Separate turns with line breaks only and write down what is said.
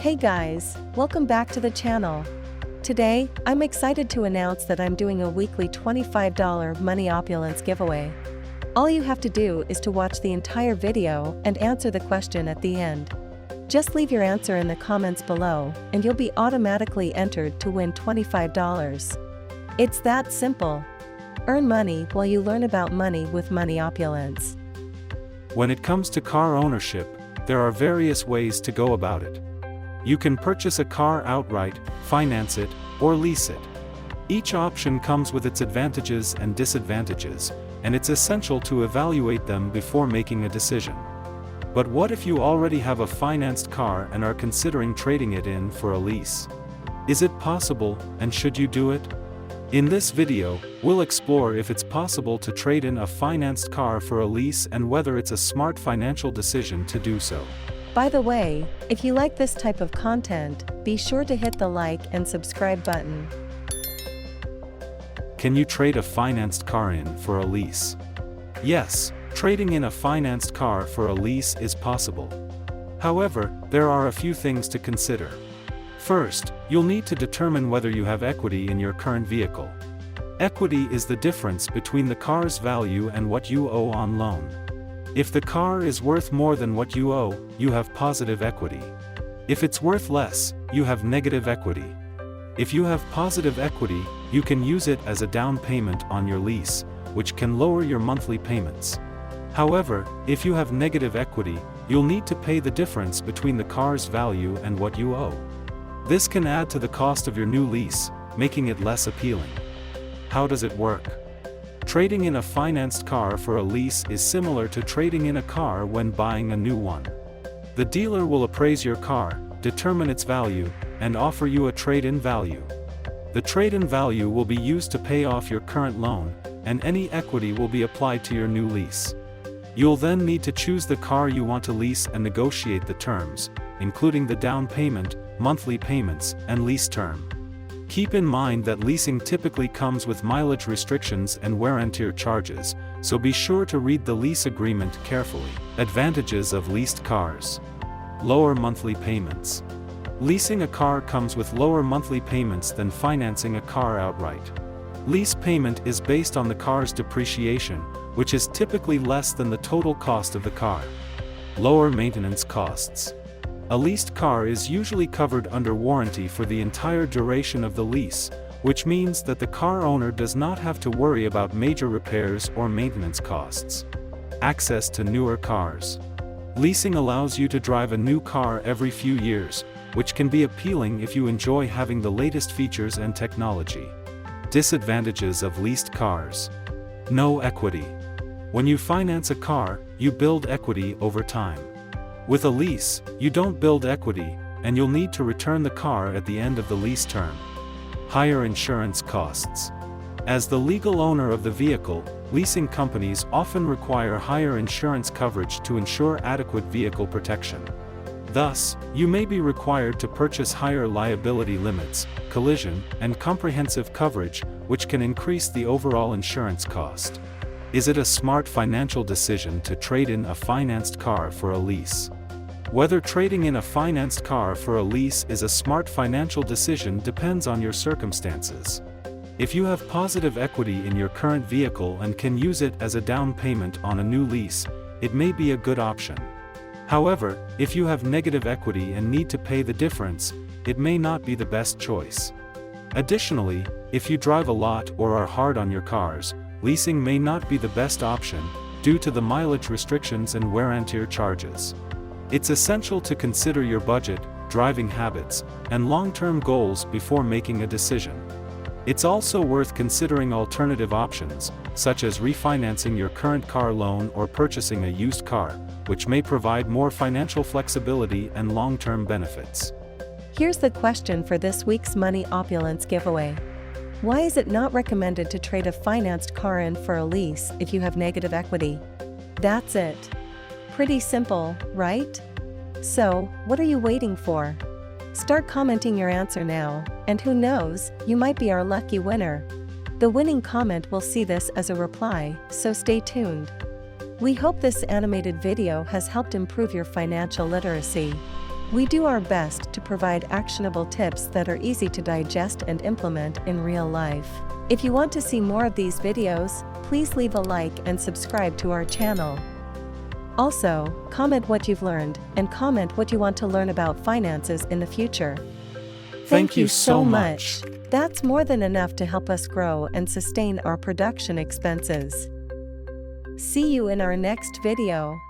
Hey guys, welcome back to the channel. Today, I'm excited to announce that I'm doing a weekly $25 Money Opulence giveaway. All you have to do is to watch the entire video and answer the question at the end. Just leave your answer in the comments below, and you'll be automatically entered to win $25. It's that simple. Earn money while you learn about money with Money Opulence.
When it comes to car ownership, there are various ways to go about it. You can purchase a car outright, finance it, or lease it. Each option comes with its advantages and disadvantages, and it's essential to evaluate them before making a decision. But what if you already have a financed car and are considering trading it in for a lease? Is it possible, and should you do it? In this video, we'll explore if it's possible to trade in a financed car for a lease and whether it's a smart financial decision to do so.
By the way, if you like this type of content, be sure to hit the like and subscribe button.
Can you trade a financed car in for a lease? Yes, trading in a financed car for a lease is possible. However, there are a few things to consider. First, you'll need to determine whether you have equity in your current vehicle. Equity is the difference between the car's value and what you owe on loan. If the car is worth more than what you owe, you have positive equity. If it's worth less, you have negative equity. If you have positive equity, you can use it as a down payment on your lease, which can lower your monthly payments. However, if you have negative equity, you'll need to pay the difference between the car's value and what you owe. This can add to the cost of your new lease, making it less appealing. How does it work? Trading in a financed car for a lease is similar to trading in a car when buying a new one. The dealer will appraise your car, determine its value, and offer you a trade-in value. The trade-in value will be used to pay off your current loan, and any equity will be applied to your new lease. You'll then need to choose the car you want to lease and negotiate the terms, including the down payment, monthly payments, and lease term. Keep in mind that leasing typically comes with mileage restrictions and wear and tear charges, so be sure to read the lease agreement carefully. Advantages of leased cars. Lower monthly payments. Leasing a car comes with lower monthly payments than financing a car outright. Lease payment is based on the car's depreciation, which is typically less than the total cost of the car. Lower maintenance costs. A leased car is usually covered under warranty for the entire duration of the lease, which means that the car owner does not have to worry about major repairs or maintenance costs. Access to newer cars. Leasing allows you to drive a new car every few years, which can be appealing if you enjoy having the latest features and technology. Disadvantages of leased cars. No equity. When you finance a car, you build equity over time. With a lease, you don't build equity, and you'll need to return the car at the end of the lease term. Higher insurance costs. As the legal owner of the vehicle, leasing companies often require higher insurance coverage to ensure adequate vehicle protection. Thus, you may be required to purchase higher liability limits, collision, and comprehensive coverage, which can increase the overall insurance cost. Is it a smart financial decision to trade in a financed car for a lease? Whether trading in a financed car for a lease is a smart financial decision depends on your circumstances. If you have positive equity in your current vehicle and can use it as a down payment on a new lease, it may be a good option. However, if you have negative equity and need to pay the difference, it may not be the best choice. Additionally, if you drive a lot or are hard on your cars, leasing may not be the best option, due to the mileage restrictions and wear and tear charges. It's essential to consider your budget, driving habits, and long-term goals before making a decision. It's also worth considering alternative options, such as refinancing your current car loan or purchasing a used car, which may provide more financial flexibility and long-term benefits.
Here's the question for this week's Money Opulence giveaway. Why is it not recommended to trade a financed car in for a lease if you have negative equity? That's it. Pretty simple, right? So, what are you waiting for? Start commenting your answer now, and who knows, you might be our lucky winner. The winning comment will see this as a reply, so stay tuned. We hope this animated video has helped improve your financial literacy. We do our best to provide actionable tips that are easy to digest and implement in real life. If you want to see more of these videos, please leave a like and subscribe to our channel. Also, comment what you've learned and comment what you want to learn about finances in the future.
Thank you so much.
That's more than enough to help us grow and sustain our production expenses. See you in our next video.